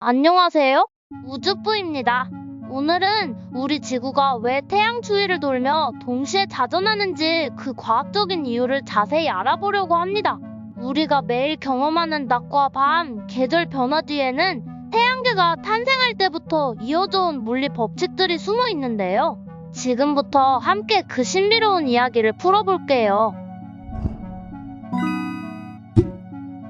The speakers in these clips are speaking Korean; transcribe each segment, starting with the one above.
안녕하세요. 우주부입니다. 오늘은 우리 지구가 왜 태양 주위를 돌며 동시에 자전하는지 그 과학적인 이유를 자세히 알아보려고 합니다. 우리가 매일 경험하는 낮과 밤, 계절 변화 뒤에는 태양계가 탄생할 때부터 이어져 온 물리 법칙들이 숨어 있는데요. 지금부터 함께 그 신비로운 이야기를 풀어볼게요.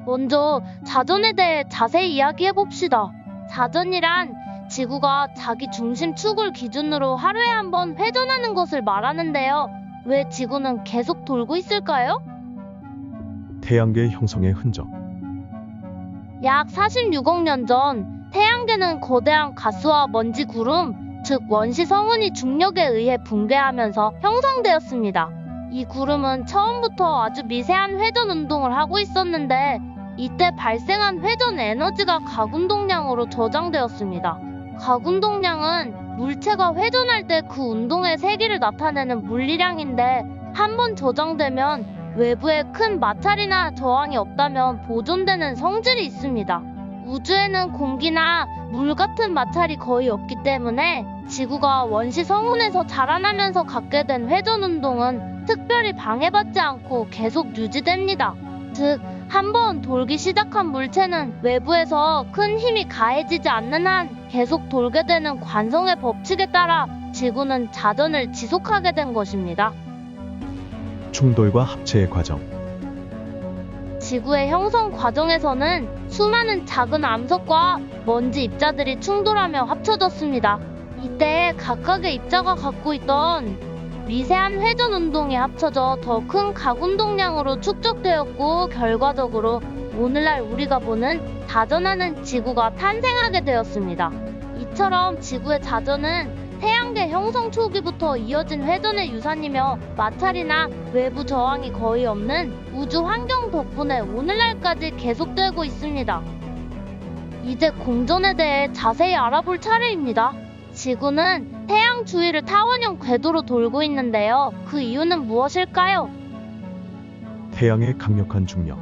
먼저 자전에 대해 자세히 이야기해봅시다. 자전이란 지구가 자기 중심 축을 기준으로 하루에 한 번 회전하는 것을 말하는데요. 왜 지구는 계속 돌고 있을까요? 태양계 형성의 흔적. 약 46억 년 전 태양계는 거대한 가스와 먼지 구름, 즉 원시 성운이 중력에 의해 붕괴하면서 형성되었습니다. 이 구름은 처음부터 아주 미세한 회전 운동을 하고 있었는데 이때 발생한 회전 에너지가 가운동량으로 저장되었습니다. 가운동량은 물체가 회전할 때 그 운동의 세기를 나타내는 물리량인데 한 번 저장되면 외부에 큰 마찰이나 저항이 없다면 보존되는 성질이 있습니다. 우주에는 공기나 물 같은 마찰이 거의 없기 때문에 지구가 원시 성운에서 자라나면서 갖게 된 회전 운동은 특별히 방해받지 않고 계속 유지됩니다. 즉, 한번 돌기 시작한 물체는 외부에서 큰 힘이 가해지지 않는 한 계속 돌게 되는 관성의 법칙에 따라 지구는 자전을 지속하게 된 것입니다. 충돌과 합체의 과정. 지구의 형성 과정에서는 수많은 작은 암석과 먼지 입자들이 충돌하며 합쳐졌습니다. 이때 각각의 입자가 갖고 있던 미세한 회전 운동이 합쳐져 더 큰 가운동량으로 축적되었고 결과적으로 오늘날 우리가 보는 자전하는 지구가 탄생하게 되었습니다. 이처럼 지구의 자전은 태양계 형성 초기부터 이어진 회전의 유산이며 마찰이나 외부 저항이 거의 없는 우주 환경 덕분에 오늘날까지 계속되고 있습니다. 이제 공전에 대해 자세히 알아볼 차례입니다. 지구는 태양 주위를 타원형 궤도로 돌고 있는데요. 그 이유는 무엇일까요? 태양의 강력한 중력.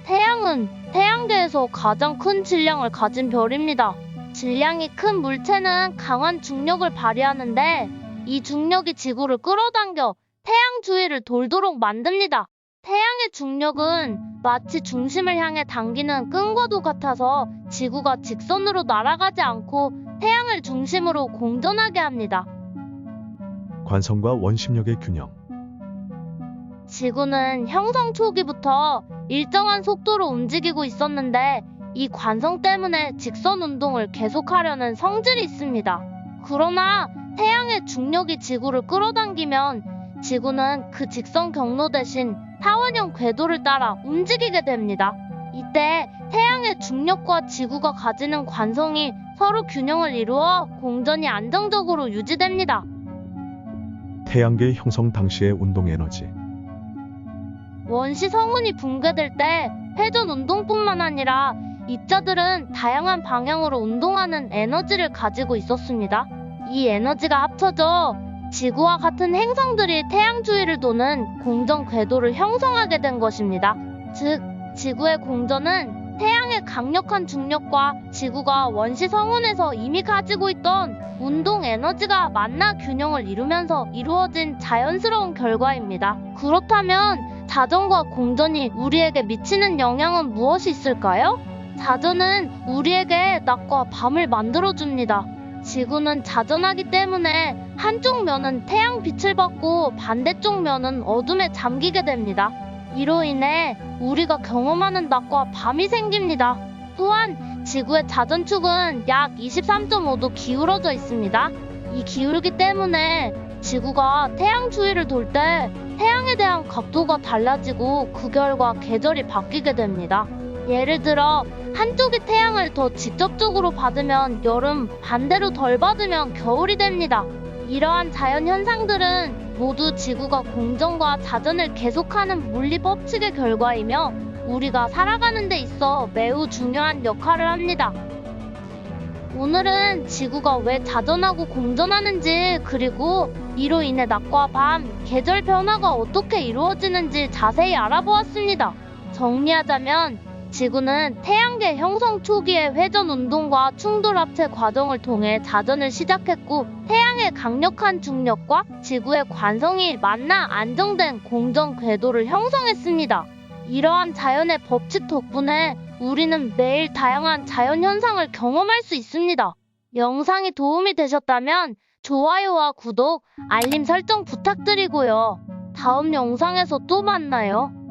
태양은 태양계에서 가장 큰 질량을 가진 별입니다. 질량이 큰 물체는 강한 중력을 발휘하는데 이 중력이 지구를 끌어당겨 태양 주위를 돌도록 만듭니다. 태양의 중력은 마치 중심을 향해 당기는 끈과도 같아서 지구가 직선으로 날아가지 않고 태양을 중심으로 공전하게 합니다. 관성과 원심력의 균형. 지구는 형성 초기부터 일정한 속도로 움직이고 있었는데 이 관성 때문에 직선 운동을 계속하려는 성질이 있습니다. 그러나 태양의 중력이 지구를 끌어당기면 지구는 그 직선 경로 대신 타원형 궤도를 따라 움직이게 됩니다. 이때 태양의 중력과 지구가 가지는 관성이 서로 균형을 이루어 공전이 안정적으로 유지됩니다. 태양계 형성 당시의 운동 에너지. 원시 성운이 붕괴될 때 회전 운동뿐만 아니라 입자들은 다양한 방향으로 운동하는 에너지를 가지고 있었습니다. 이 에너지가 합쳐져 지구와 같은 행성들이 태양 주위를 도는 공전 궤도를 형성하게 된 것입니다. 즉, 지구의 공전은 태양의 강력한 중력과 지구가 원시 성운에서 이미 가지고 있던 운동 에너지가 만나 균형을 이루면서 이루어진 자연스러운 결과입니다. 그렇다면 자전과 공전이 우리에게 미치는 영향은 무엇이 있을까요? 자전은 우리에게 낮과 밤을 만들어줍니다. 지구는 자전하기 때문에 한쪽 면은 태양 빛을 받고 반대쪽 면은 어둠에 잠기게 됩니다. 이로 인해 우리가 경험하는 낮과 밤이 생깁니다. 또한 지구의 자전축은 약 23.5도 기울어져 있습니다. 이 기울기 때문에 지구가 태양 주위를 돌 때 태양에 대한 각도가 달라지고 그 결과 계절이 바뀌게 됩니다. 예를 들어 한쪽이 태양을 더 직접적으로 받으면 여름, 반대로 덜 받으면 겨울이 됩니다. 이러한 자연 현상들은 모두 지구가 공전과 자전을 계속하는 물리 법칙의 결과이며 우리가 살아가는 데 있어 매우 중요한 역할을 합니다. 오늘은 지구가 왜 자전하고 공전하는지 그리고 이로 인해 낮과 밤, 계절 변화가 어떻게 이루어지는지 자세히 알아보았습니다. 정리하자면 지구는 태양계 형성 초기의 회전 운동과 충돌 합체 과정을 통해 자전을 시작했고, 태양의 강력한 중력과 지구의 관성이 만나 안정된 공전 궤도를 형성했습니다. 이러한 자연의 법칙 덕분에 우리는 매일 다양한 자연 현상을 경험할 수 있습니다. 영상이 도움이 되셨다면 좋아요와 구독, 알림 설정 부탁드리고요. 다음 영상에서 또 만나요.